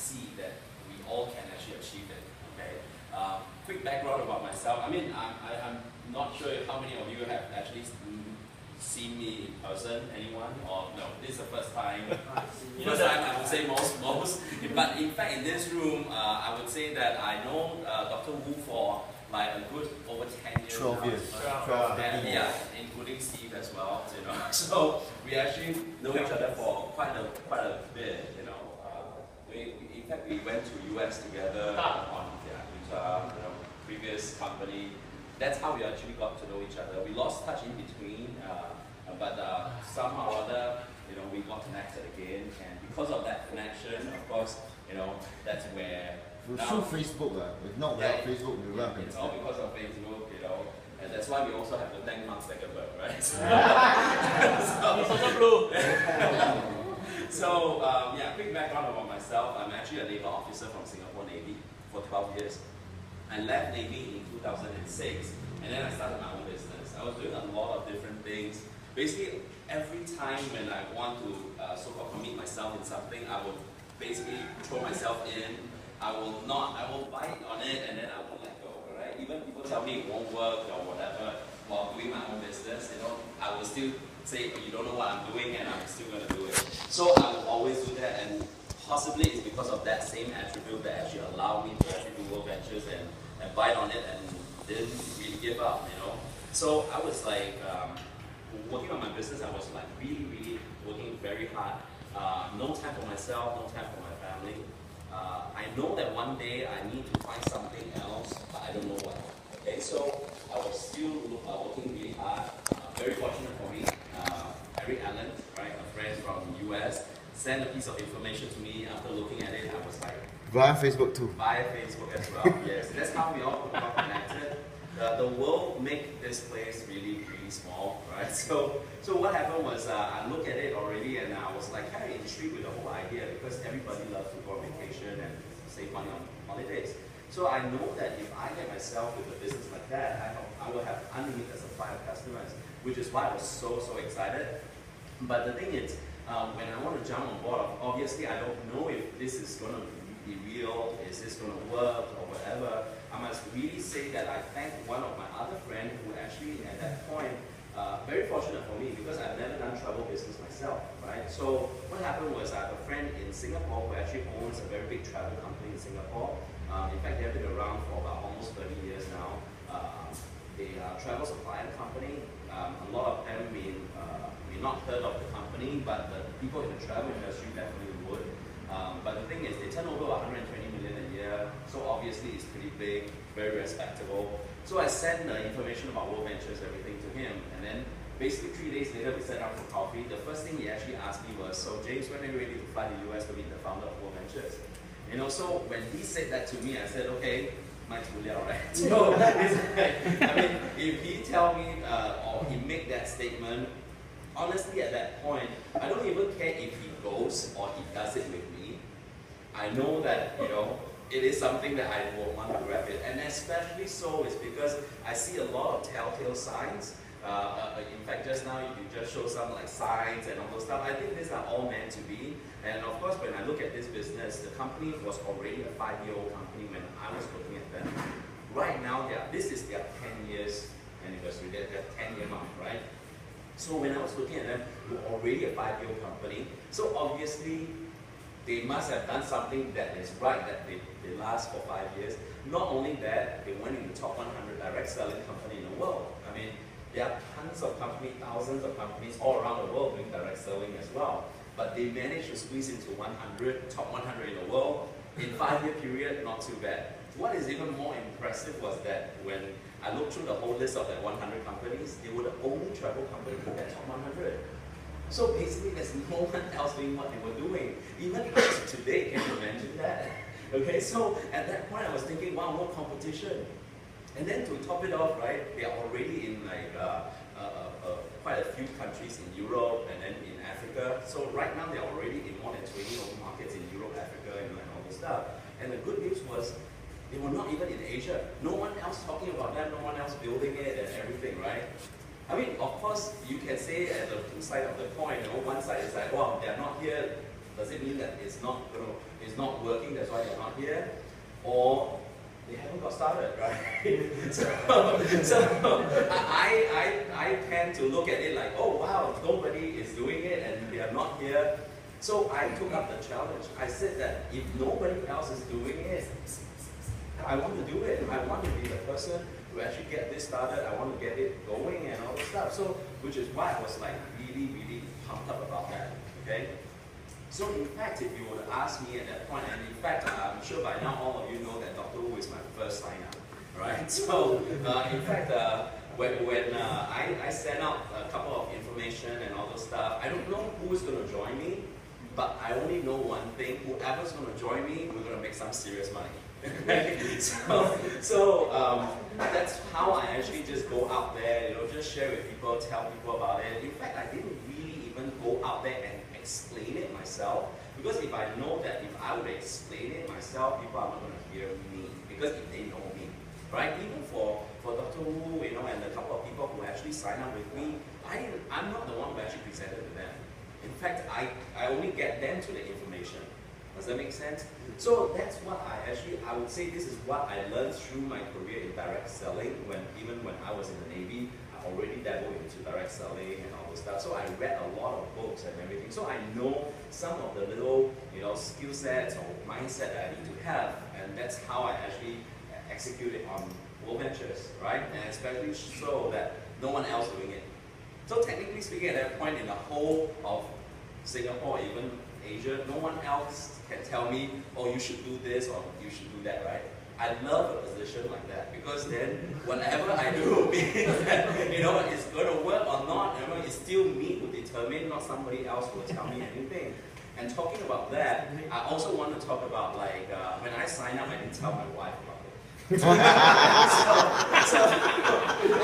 see that we all can actually achieve it. Okay. Quick background about myself. I mean, I'm not sure how many of you have actually seen me in person. Anyone? Or no? This is the first time. First time, I would say most. But in fact, in this room, I would say that I know Dr. Wu for like a good over 10 years. 12 years. 12. Yeah, including Steve as well. You know, so we actually know each other for quite a bit. You know, in fact we went to US together on previous company. That's how we actually got to know each other. We lost touch in between, but somehow or other, you know, we got connected again, and because of that connection, of course, you know, that's where. Through Facebook, if not without Facebook, we were it's all because of Facebook, you know, and that's why we also have to thank Mark Zuckerberg, right? So, yeah, quick background about myself. I'm actually a naval officer from Singapore Navy for 12 years. I left Navy in 2006, and then I started my own business. I was doing a lot of different things. Basically, every time when I want to so-called commit myself in something, I would basically throw myself in. I will bite on it, and then I won't let go, right? Even people tell me it won't work or whatever while doing my own business, you know, I will still say, oh, you don't know what I'm doing, and I'm still going to do it. So I will always do that, and possibly it's because of that same attribute that actually allowed me to actually do World Ventures and bite on it and didn't really give up, you know. So I was like, working on my business, I was like really working very hard. No time for myself, no time for my family. I know that one day I need to find something else, but I don't know what. Okay, so I was still working really hard. Very fortunate for me. Eric Allen, right, a friend from the US, sent a piece of information to me. After looking at it, I was like, via Facebook too. Via Facebook as well, yes. That's how we all got connected. The world make this place really small, right? So what happened was I looked at it already and I was like kind of intrigued with the whole idea because everybody loves to go on vacation and save money on holidays. So I know that if I get myself with a business like that, I will have unlimited supply of customers, which is why I was so excited. But the thing is, when I want to jump on board, obviously I don't know if this is going to be real, is this going to work or whatever. I must really say that I thank one of my other friends who actually at that point, very fortunate for me because I've never done travel business myself, right? So what happened was I have a friend in Singapore who actually owns a very big travel company in Singapore. In fact, they've been around for about almost 30 years now. They are a travel supplier company. A lot of them may not heard of the company, but the people in the travel industry definitely would. But the thing is, they turn over 120 million a year, so obviously it's pretty big, very respectable. So I sent the information about World Ventures, everything to him, and then basically 3 days later we sat down for coffee. The first thing he actually asked me was, so James, when are you ready to fly to the US to meet the founder of World Ventures? You know, so when he said that to me, I said, okay, my liao, right? So, I mean, if he tell me or he make that statement, honestly at that point, I don't even care if he goes or he does it with me. I know that, you know, it is something that I will want to grab it. And especially so is because I see a lot of telltale signs. In fact, just now you just show some like signs and all those stuff. I think these are all meant to be. And of course, when I look at this business, the company was already a 5-year-old company when I was looking at them. Right now, this is their 10 years anniversary, their 10-year mark, right? So when I was looking at them, they were already a 5-year-old company. So obviously, they must have done something that is right, that they last for 5 years. Not only that, they went in the top 100 direct selling company in the world. I mean, there are tons of companies, thousands of companies all around the world doing direct selling as well. But they managed to squeeze into 100, top 100 in the world in 5-year period, not too bad. What is even more impressive was that when I looked through the whole list of that 100 companies, they were the only travel company in that top 100. So basically, there's no one else doing what they were doing. Even today, can you imagine that? Okay, so at that point, I was thinking, wow, more competition. And then to top it off, right, they are already in like quite a few countries in Europe and then in Africa. So right now, they're already in more than 20 open markets in Europe, Africa, and all this stuff. And the good news was, they were not even in Asia. No one else talking about them, no one else building it and everything, right? I mean, of course, you can say at the two sides of the coin, you know, one side is like, wow, they're not here Does it mean that it's not working, that's why they're not here? Or they haven't got started, right? so I tend to look at it like, oh wow, nobody is doing it and they are not here. So I took up the challenge. I said that if nobody else is doing it, I want to do it. I want to be the person to actually get this started. I want to get it going and all this stuff. So, which is why I was like really, really pumped up about that. Okay. So in fact, if you were to ask me at that point, and in fact, I'm sure by now all of you know that Dr. Wu is my first sign-up, right? So in fact, when I sent out a couple of information and all those stuff, I don't know who is going to join me, but I only know one thing: whoever's going to join me, we're going to make some serious money. so that's how I actually just go out there, just share with people, tell people about it. In fact, I didn't really even go out there and explain it myself, because if I know that if I would explain it myself, people are not going to hear me, because if they know me, right? Even for Dr. Wu, and a couple of people who actually signed up with me, I'm not the one who actually presented to them. In fact, I only get them to the information. Does that make sense? So that's what I would say this is what I learned through my career in direct selling. Even when I was in the Navy, I already dabbled into direct selling and all this stuff. So I read a lot of books and everything. So I know some of the little, skill sets or mindset that I need to have, and that's how I actually execute it on World Ventures, right? And especially so that no one else doing it. So technically speaking, at that point in the whole of Singapore, even Asia, no one else can tell me, oh, you should do this or you should do that, right? I love a position like that, because then whatever I do means that, it's going to work or not, it's still me who determine, not somebody else who will tell me anything. And talking about that, I also want to talk about when I signed up, I didn't tell my wife about it. so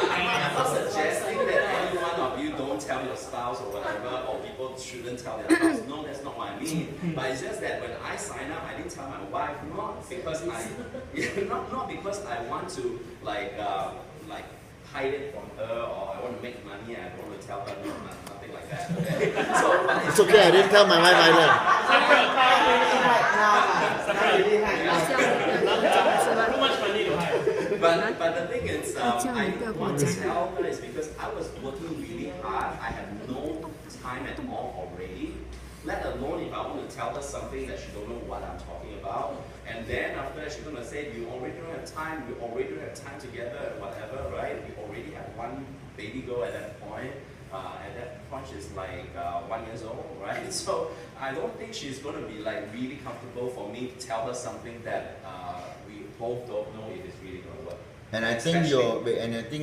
I'm not suggesting that any one of you don't tell your spouse or whatever, or people shouldn't tell their spouse. No, that's not what I mean. But it's just that when I signed up, I didn't tell my wife, not because I want to hide it from her, or I want to make money and I don't want to tell her, no, nothing like that. Okay? It's okay, I didn't tell my wife either. Too much money to hide. But the thing is, I want to tell her is because I was working really hard. I had no time at all already. Let alone if I want to tell her something that she don't know what I'm talking about. And then after that, she's going to say, you already don't have time, we already don't have time together, whatever, right? We already have one baby girl at that point. At that point, she's like 1 year old, right? So I don't think she's going to be really comfortable for me to tell her something that we both don't know if it's really going to work. And I think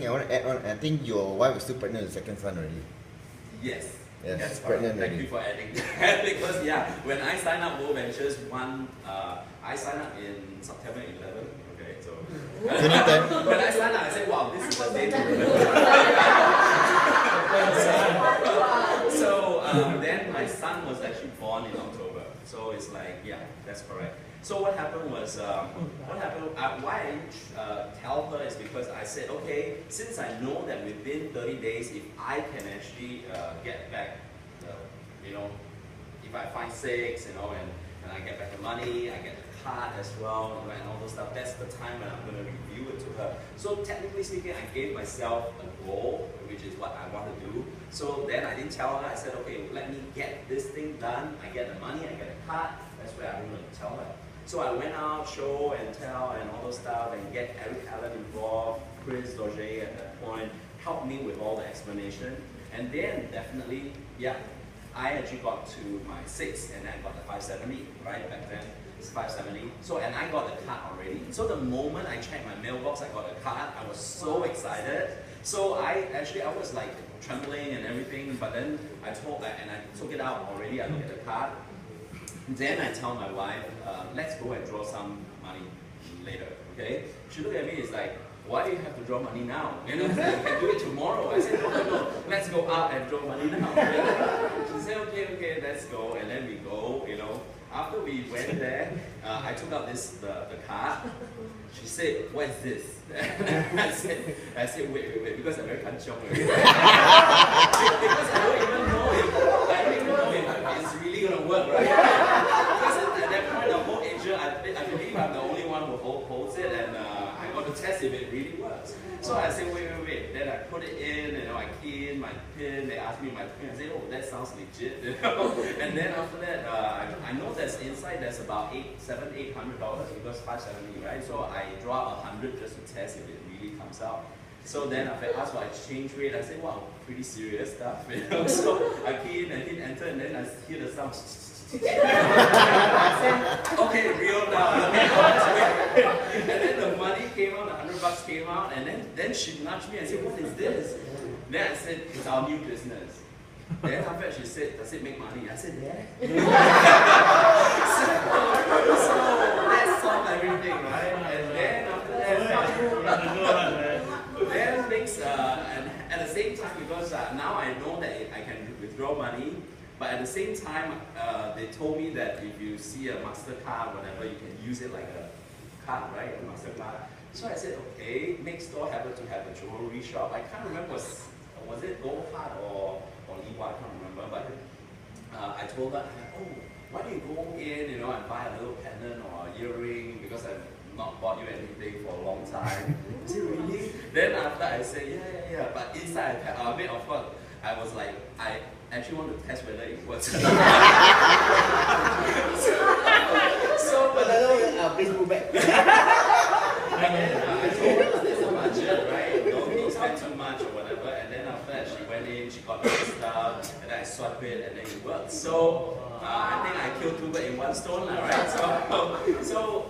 I want to add on, I think your wife is still pregnant with the second son already. Yes. Yes, that's pregnant Thank already. you for adding that. Because when I signed up World Ventures, I signed up in September 11. Okay, so when I signed up, I said, wow, this is the day to remember. so then my son was actually born in October. So it's like, yeah, that's correct. So what happened was, why I didn't tell her is because I said, okay, since I know that within 30 days, if I can actually get back, if I find 6, and I get back the money, I get the card as well, and all those stuff, that's the time when I'm going to review it to her. So technically speaking, I gave myself a goal, which is what I want to do. So then I didn't tell her, I said, okay, let me get this thing done, I get the money, I get the card, that's where I'm going to tell her. So I went out, show and tell and all those stuff, and get Eric Allen involved, Chris Doge at that point, helped me with all the explanation. And then definitely, I actually got to my 6 and then I got the 570, right, back then. It's 570. So, and I got the card already. So the moment I checked my mailbox, I got the card, I was so excited. So I was like trembling and everything, but then I took it out already, I looked at the card. Then I tell my wife, let's go and draw some money later, okay? She looked at me, it's like, why do you have to draw money now? You can do it tomorrow. I said, no, let's go out and draw money now. She said, okay, let's go. And then we go, After we went there, I took out the card. She said, what is this? I said, wait, because I'm very kanchiong. Because I don't even know if it's really going to work, right? believe I'm the only one who holds it, and I got to test if it really works. So I said, wait. Then I put it in, I key in my PIN. They asked me my PIN. I said, oh, that sounds legit. And then after that, I know that's inside. There's about $800 because $570, right? So I draw 100 just to test if it really comes out. So then after I asked for exchange rate, I said, wow, pretty serious stuff. So I key in and hit enter, and then I hear the sound. Okay, real now. And then the money came out, the $100 came out, and then she nudged me and said, what is this? Then I said, it's our new business. Then after that she said, does it make money? I said, yeah. So that solved everything, right? And then after that, then things, and at the same time, because now I know that I can withdraw money. But at the same time, they told me that if you see a MasterCard or whatever, you can use it like a card, right? A MasterCard. So I said, okay, next door happened to have a jewelry shop. I can't remember, was it Gold Heart or EY, I can't remember. But I told her, oh, why don't you go in, and buy a little pendant or a earring, because I've not bought you anything for a long time. I said, really? Then after I said, yeah. But inside, of course, I was like, I actually want to test whether it works. But please move back. I told her there's a budget, right? Don't spend too much or whatever. And then after that, she went in, she got the stuff, and then I swipe it, and then it worked. So I think I killed two birds in one stone, right? So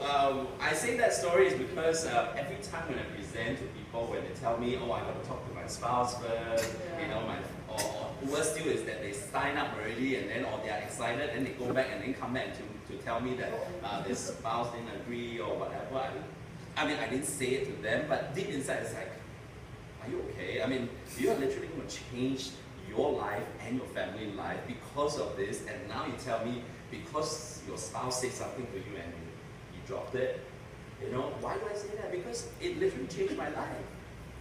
I say that story is because every time when I present to people, when they tell me, oh, I got to talk to my spouse first, or worse still is that they sign up already and then, or they are excited and they go back and then come back to tell me that their spouse didn't agree or whatever. I mean, I didn't say it to them, but deep inside it's like, are you okay? I mean, you are literally going to change your life and your family life because of this, and now you tell me because your spouse said something to you and you dropped it. Why do I say that? Because it literally changed my life.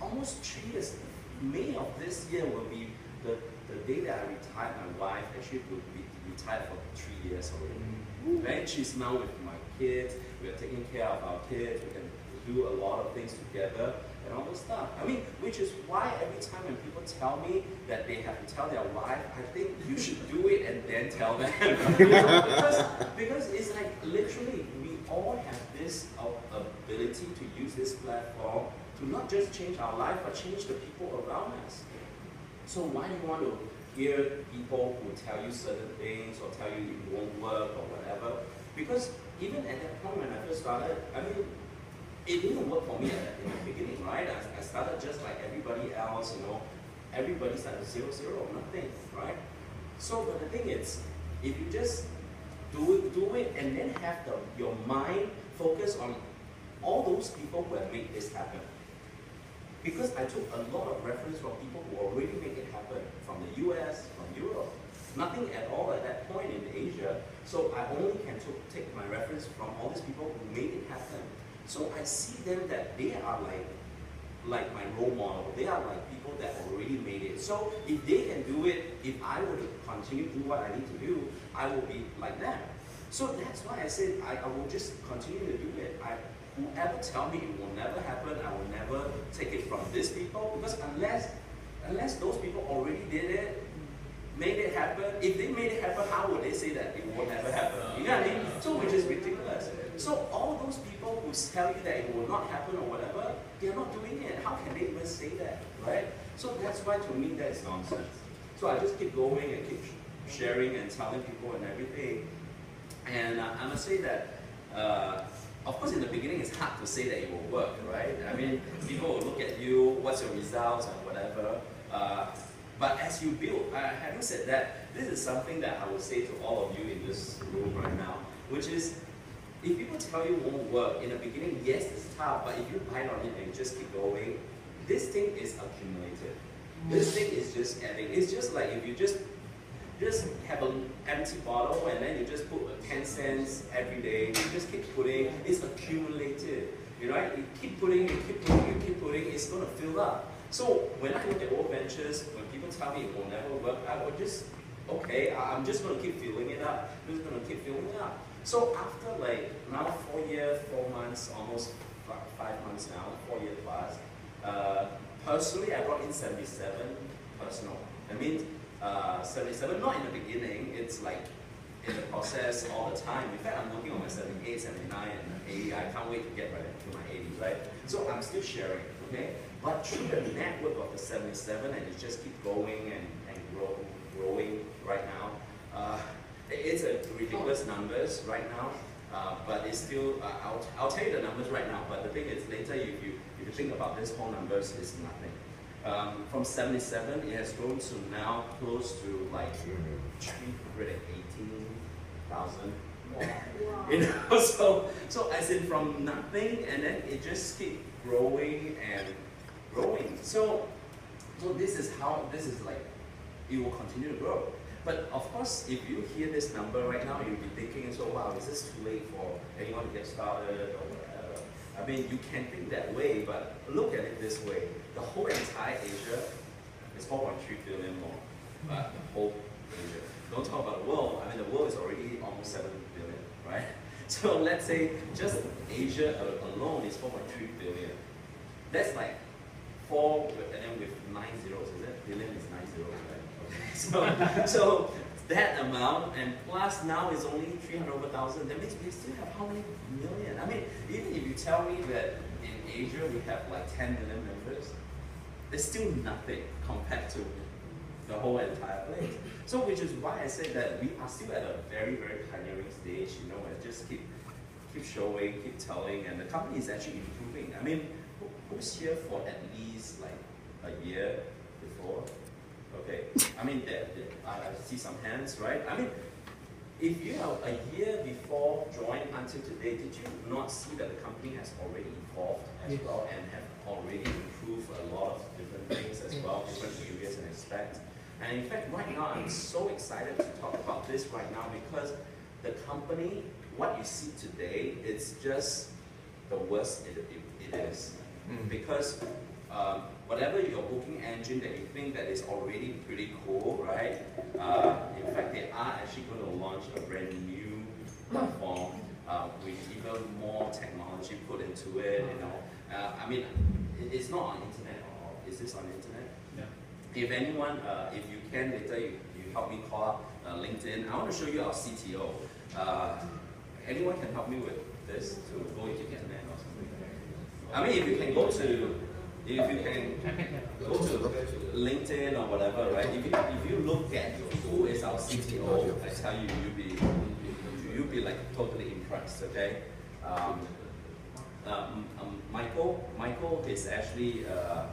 Almost 3 years. May of this year will be the day that I retired. My wife actually will be retired for 3 years already. Right? She's now with my kids. We are taking care of our kids. We can do a lot of things together and all this stuff. I mean, which is why every time when people tell me that they have to tell their wife, I think you should do it and then tell them. because it's like literally we all have this ability to use this platform to not just change our life, but change the people around us. So why do you want to hear people who tell you certain things or tell you it won't work or whatever? Because even at that point when I first started, I mean, it didn't work for me in the beginning, right? I started just like everybody else, everybody started 0, nothing, right? So, but the thing is, if you just do it and then have your mind focus on all those people who have made this happen. Because I took a lot of reference from people who already made it happen, from the US, from Europe. Nothing at all at that point in Asia. So I only can take my reference from all these people who made it happen. So I see them that they are like my role model. They are like people that already made it. So if they can do it, if I were to continue to do what I need to do, I will be like them. So that's why I said I will just continue to do it. Whoever tell me it will never happen, I will never take it from these people, because unless those people already did it, made it happen, if they made it happen, how would they say that it will never happen? You know what I mean? So which is ridiculous. So all those people who tell you that it will not happen or whatever, they are not doing it. How can they even say that, right? So that's why to me that is nonsense. So I just keep going and keep sharing and telling people and everything. And I must say that, of course, in the beginning, it's hard to say that it will work, right? I mean, people will look at you, what's your results and whatever. But as you build, having said that, this is something that I would say to all of you in this room right now, which is, if people tell you it won't work, in the beginning, yes, it's tough, but if you bite on it and you just keep going, this thing is accumulated. This thing is just adding. It's just like if you just have an empty bottle and then you just put 10 cents every day, you just keep putting, it's accumulated. You know, you keep putting, it's going to fill up. So when I look at Old Ventures, when people tell me it will never work, I would just, okay, I'm just going to keep filling it up. I'm just going to keep filling it up. So after like now 4 years, months, almost 5 months now, 4 years plus. Personally, I brought in 77 personal. I mean, 77, not in the beginning, it's like in the process all the time. In fact, I'm working on my 78, 79, and 80. I can't wait to get right to my 80s, right? So I'm still sharing, okay? But through the network of the 77, and it just keep growing and growing right now. It's a ridiculous numbers right now, but it's still, I'll tell you the numbers right now, but the thing is later if you think about this whole numbers, it's nothing. From 77, it has grown to now close to like 318,000. Wow. You know, so as in from nothing, and then it just keep growing and growing. So this is like, it will continue to grow. But of course, if you hear this number right now, you'll be thinking, so wow, is this too late for anyone to get started or whatever? I mean, you can think that way, but look at it this way. The whole entire Asia is 4.3 billion more. The whole Asia. Don't talk about the world. I mean, the world is already almost 7 billion, right? So let's say just Asia alone is 4.3 billion. That's like 4, and then with 9 zeros, is it? Billion is 9 zeros, right? So that amount, and plus now is only 300,000. That means we still have how many million? I mean, even if you tell me that in Asia we have like 10 million members, it's still nothing compared to the whole entire place. So which is why I say that we are still at a very, very pioneering stage, you know, and just keep showing, keep telling, and the company is actually improving. I mean, who's here for at least like a year before? Okay, I mean, I see some hands, right? I mean, if you are a year before join until today, did you not see that the company has already evolved as well and have already improved a lot of different things as well, different areas and aspects? And in fact, right now, I'm so excited to talk about this right now because the company, what you see today, it's just the worst it is. Because whatever your booking engine that you think that is already pretty cool, right? In fact, they are actually going to launch a brand new platform with even more technology put into it. You know, I mean, it's not on internet. Or is this on internet? Yeah. If anyone, if you can later, you help me call up LinkedIn. I want to show you our CTO. Anyone can help me with this to go into internet or something. I mean, if you can go to LinkedIn or whatever, right? If you look at who is our CTO, I tell you, you'll be like totally impressed. Okay, Michael is actually a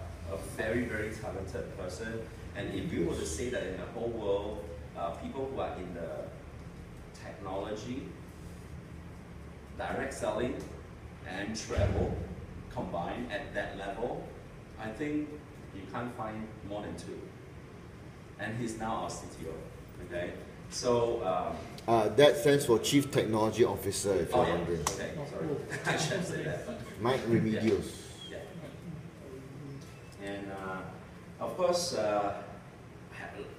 very, very talented person, and if you were to say that in the whole world, people who are in the technology, direct selling, and travel combined at that level, I think you can't find more than 2. And he's now our CTO, okay? So... that stands for Chief Technology Officer, if you're wondering. Okay, sorry. I should say that. Mike Remedios. Yeah. And of course,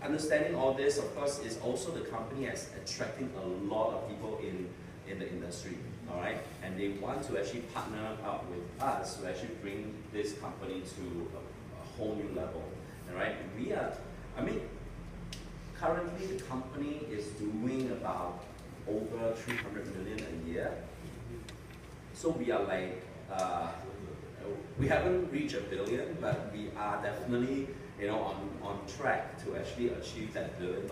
understanding all this, of course, is also the company is attracting a lot of people in the industry. All right, and they want to actually partner up with us to actually bring this company to a whole new level. All right, I mean, currently the company is doing about over 300 million a year. So we are like, we haven't reached $1 billion, but we are definitely, you know, on track to actually achieve that $1 billion.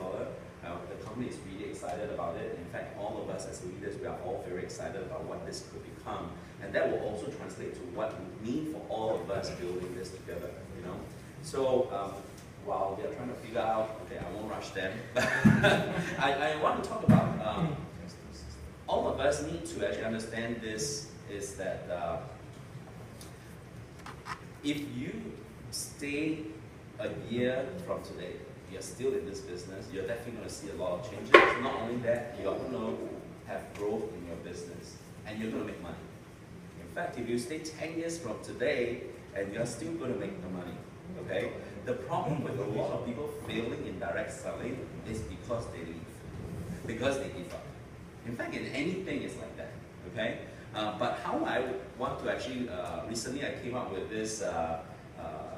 The company is really excited about it. In fact, all of us as leaders, we are all very excited about what this could become. And that will also translate to what it would mean for all of us building this together, you know? So, while they're trying to figure out, okay, I won't rush them, but I want to talk about, all of us need to actually understand this, is that if you stay a year from today, you're still in this business, you're definitely going to see a lot of changes. Not only that, you're going to have growth in your business, and you're going to make money. In fact, if you stay 10 years from today, and you're still going to make the money, okay? The problem with a lot of people failing in direct selling is because they leave, because they give up. In fact, in anything, it's like that, okay? But how I want to actually, recently I came up with this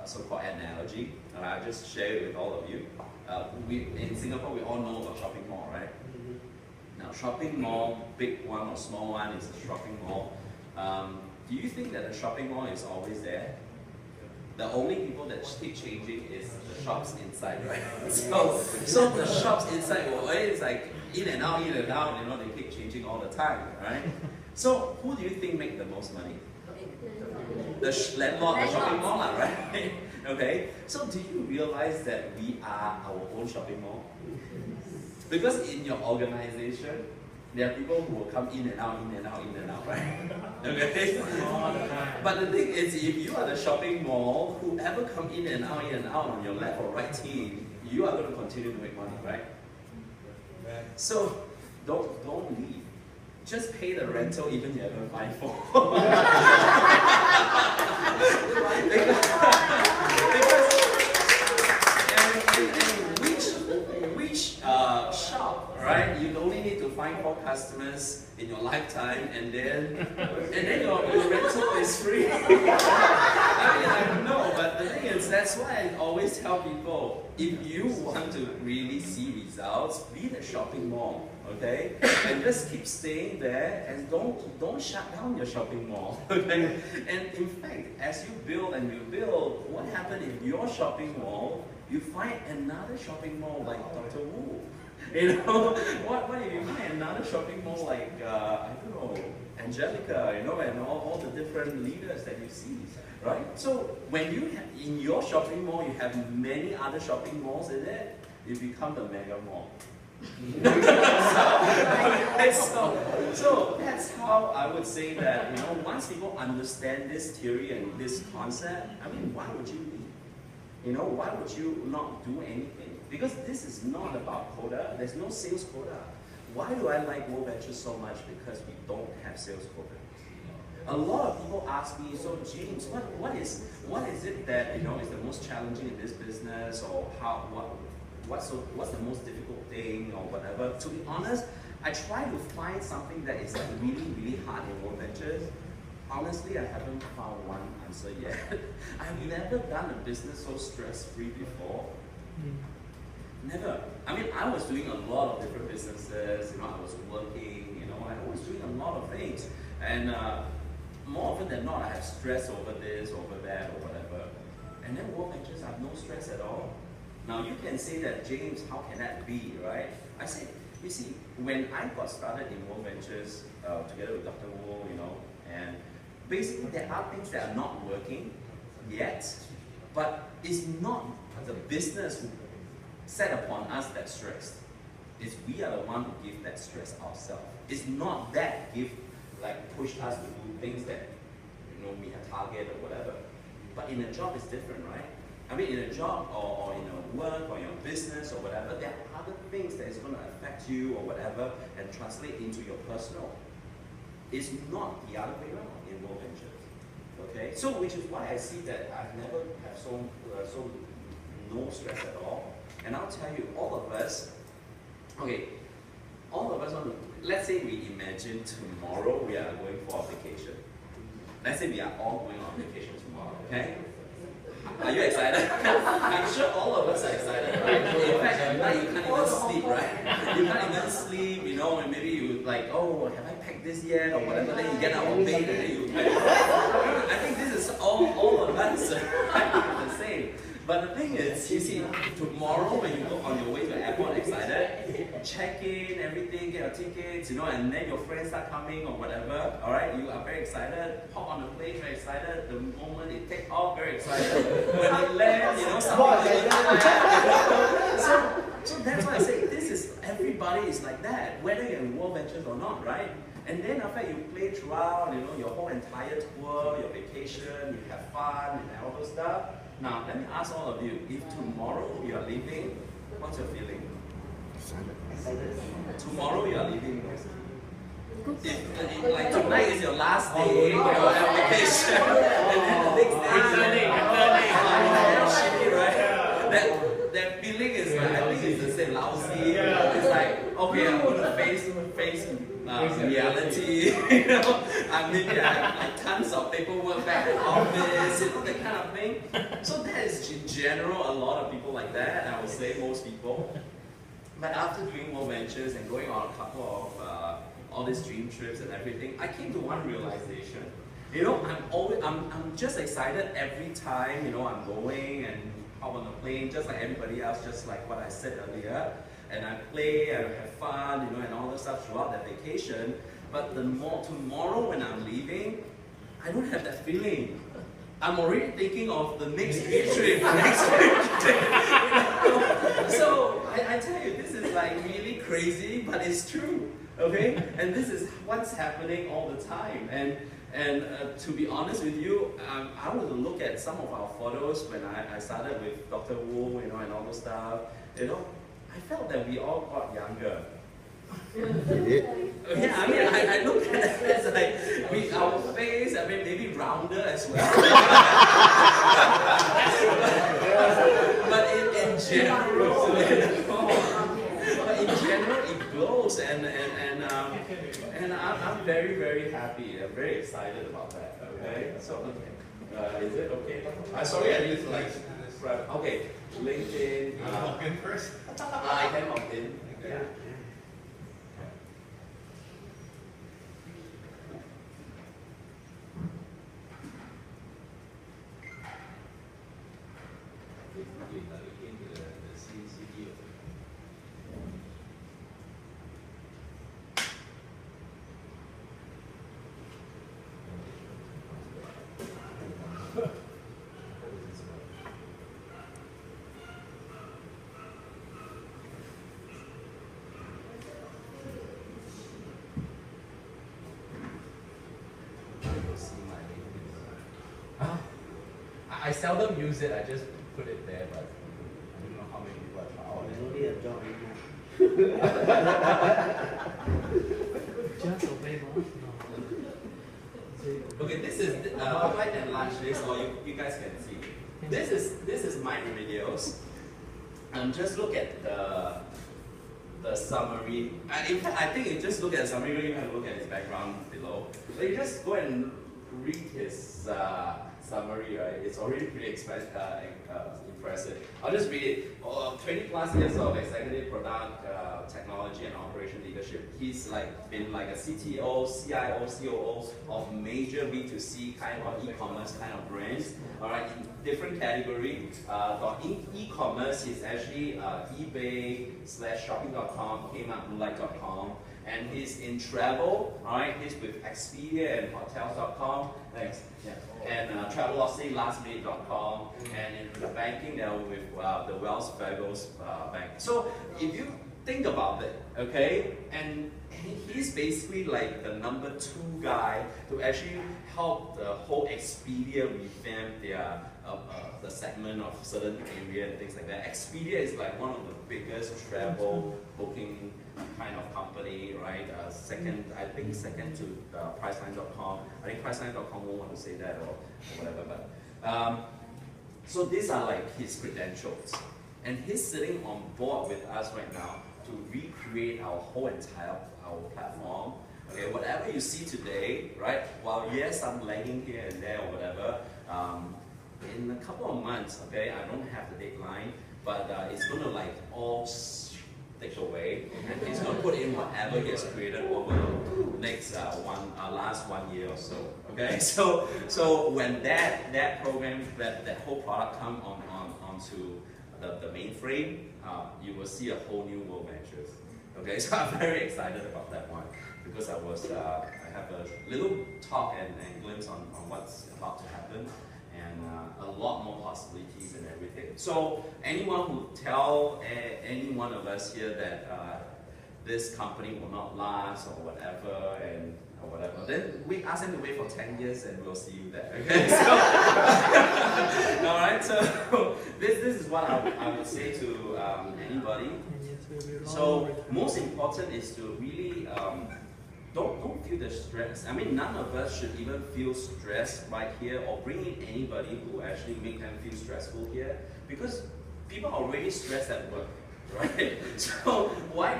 so-called analogy. I'll just share it with all of you. In Singapore, we all know about shopping mall, right? Now, shopping mall, big one or small one, is a shopping mall. Do you think that the shopping mall is always there? The only people that keep changing is the shops inside, right? So the shops inside will always like in and out, they keep changing all the time, right? So who do you think make the most money? The landlord, the shopping mall, right? Okay, so do you realize that we are our own shopping mall? Because in your organization, there are people who will come in and out, right? Okay? But the thing is, if you are the shopping mall, whoever come in and out on your left or right team, you are going to continue to make money, right? So don't leave. Just pay the rental even you haven't find for. Which shop, right? You only need to find 4 customers in your lifetime, and then your rental is free. I don't know, but the thing is, that's why I always tell people, if you want to really see results, be the shopping mall, okay? And just keep staying there, and don't shut down your shopping mall, okay? And in fact, as you build, what happens if your shopping mall, you find another shopping mall like Dr. Wu? You know, what if you find another shopping mall like, I don't know, Angelica, you know, and all the different leaders that you see, right? So when you have, in your shopping mall, you have many other shopping malls in it, you become the mega mall. so that's how I would say that, you know, once people understand this theory and this concept, I mean, why would you leave? You know, why would you not do anything? Because this is not about quota. There's no sales quota. Why do I like World Ventures so much? Because we don't have sales quota. A lot of people ask me, so James, what is it that, you know, is the most challenging in this business, or what's the most difficult thing, or whatever? To be honest, I try to find something that is like really, really hard in World Ventures. Honestly, I haven't found one answer yet. I've never done a business so stress-free before. Never. I mean, I was doing a lot of different businesses, you know, I was working, you know, I was doing a lot of things. And more often than not, I have stress over this, over that, or whatever. And then World Ventures, I have no stress at all. Now, you can say that, James, how can that be, right? I said, you see, when I got started in World Ventures, together with Dr. Wu, you know, and basically there are things that are not working yet, but it's not the business who set upon us that stress. It's we are the one who give that stress ourselves. It's not that push us to do things that, you know, we have target or whatever. But in a job it's different, right? I mean, in a job or in a work or your business or whatever, there are other things that is going to affect you or whatever and translate into your personal. It's not the other way around in World Ventures. Okay, so which is why I see that I've never have so no stress at all. And I'll tell you, all of us want to, let's say we imagine tomorrow we are going for a vacation. Let's say we are all going on vacation tomorrow, okay? Are you excited? I'm sure all of us are excited, right? In fact, at night you can't even sleep, right? You can't even sleep, you know, and maybe you like, oh, have I packed this yet, or whatever, then you get out of bed and then you pack. I think this is all of us, right? The same. But the thing is, you see, tomorrow when you go on your way to the airport excited, check in, everything, get your tickets, you know, and then your friends start coming or whatever, alright, you are very excited, hop on the plane, very excited, the moment they take off, very excited, when they land, you know, something like that. So that's why I say, everybody is like that, whether you're in World Ventures or not, right? And then after you play throughout, you know, your whole entire tour, your vacation, you have fun and all those stuff. Now, let me ask all of you, if tomorrow you are leaving, what's your feeling? Tomorrow you are leaving. If, like tonight is your last day, you have vacation, and then the next day you're shitty, right? That feeling is like, I think it's the same, lousy. It's like, okay, I'm going to face reality. You know, maybe I have like tons of paperwork back in office, you know, that kind of thing. So that is in general a lot of people like that. I would say most people. But after doing more ventures and going on a couple of all these dream trips and everything, I came to one realization. You know, I'm just excited every time, you know, I'm going and hop on the plane, just like everybody else, just like what I said earlier. And I play and have fun, you know, and all that stuff throughout that vacation. But tomorrow when I'm leaving, I don't have that feeling. I'm already thinking of the next trip, you know? So I tell you, this is like really crazy, but it's true, okay? And this is what's happening all the time. And to be honest with you, I would look at some of our photos when I started with Dr. Wu, you know, and all those stuff. You know, I felt that we all got younger. Yeah, I mean, I look at it as like our face, I mean, maybe rounder as well. but in general, it glows, and I'm very, very happy. I'm very excited about that. Okay, so is it okay? Sorry, I need to like. Okay, LinkedIn. Log in first. I can log in. Yeah. I seldom use it, I just put it there, but I don't know how many people have tried it. Only a job Just obey boss. Okay, this is outline and launch this, or you guys can see. This is my videos. Just look at the summary. In fact, I think you just look at the summary. You don't even have to look at his background below. So you just go and read his summary, right? It's already pretty impressive. I'll just read it. 20 plus years of executive product, technology and operation leadership. He's like been like a CTO, CIO, COO of major B2C kind of e-commerce kind of brands. All right, in different category. E-commerce is actually eBay/shopping.com, Kmart, and he's in travel, all right? He's with Expedia and Hotels.com, thanks. Yeah. And Travelocity, lastminute.com, and in the banking, they're with the Wells Fargo Bank. So if you think about it, okay, and he's basically like the number 2 guy to actually help the whole Expedia revamp their the segment of certain area and things like that. Expedia is like one of the biggest travel booking kind of company, right? I think second to Priceline.com. I think Priceline.com won't want to say that or whatever, but so these are like his credentials, and he's sitting on board with us right now to recreate our whole entire platform. Okay, whatever you see today, right? While yes, I'm lagging here and there or whatever. In a couple of months, okay, I don't have the deadline, but it's gonna like all take away, and he's gonna put in whatever he has created over the next last 1 year or so. Okay, so when that program, that whole product come onto the mainframe, you will see a whole new World Ventures. Okay, so I'm very excited about that one because I have a little talk and glimpse on what's about to happen. And a lot more possibilities and everything. So anyone who tell any one of us here that this company will not last or whatever or whatever, then we ask them to wait for 10 years and we'll see you there. Okay. So, all right. So this is what I would say to anybody. So most important is to really. Don't feel the stress. I mean, none of us should even feel stressed right here or bring in anybody who actually make them feel stressful here, because people are already stressed at work. right? So why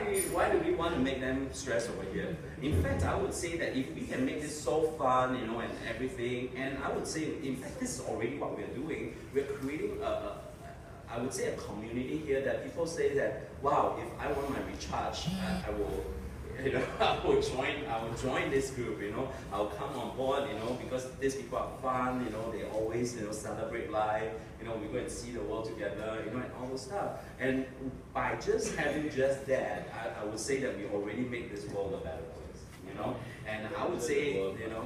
do we want to make them stress over here? In fact, I would say that if we can make this so fun, you know, and everything, and I would say, in fact, this is already what we're doing. We're creating I would say a community here that people say that, wow, if I want my recharge, I will, you know, I will join this group, you know, I'll come on board, you know, because these people are fun, you know, they always, you know, celebrate life, you know, we go and see the world together, you know, and all those stuff. And by just having just that, I would say that we already make this world a better place, you know, and I would say, you know,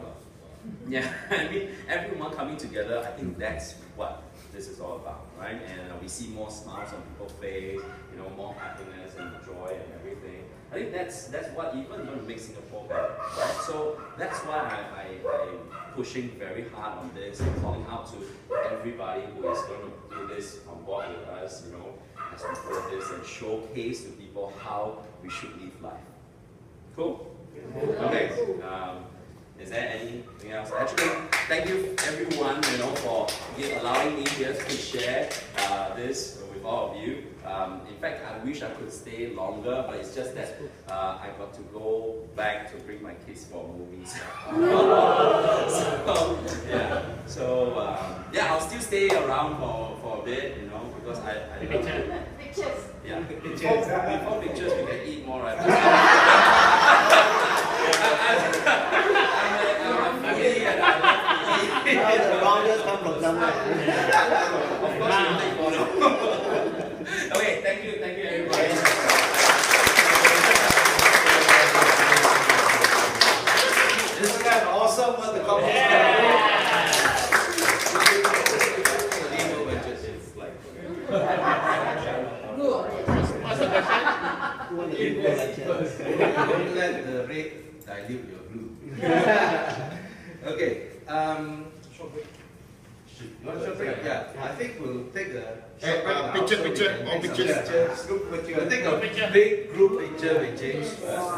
yeah, I mean, everyone coming together, I think that's what this is all about, right? And we see more smiles on people's face, you know, more happiness and joy and everything. I think that's what even going to make Singapore better, right? So that's why I'm pushing very hard on this and calling out to everybody who is going to do this on board with us, you know, as we put this and showcase to people how we should live life. Cool? Okay. Is there anything else? Actually, thank you everyone, you know, for allowing me here to share this with all of you. In fact, I wish I could stay longer, but it's just that I got to go back to bring my kids for movies. Yeah, I'll still stay around for a bit, you know, because I Pictures. Yeah, before pictures we can eat more, right? Now the rounders come from somewhere. Of course, we'll take photo. Okay, thank you everybody. This is kind of awesome what the couple Don't let the red dilute your blue. Okay. Short break. Short break? Yeah. I think we'll take a short break now. Picture, all pictures. We'll take a big group picture with James first.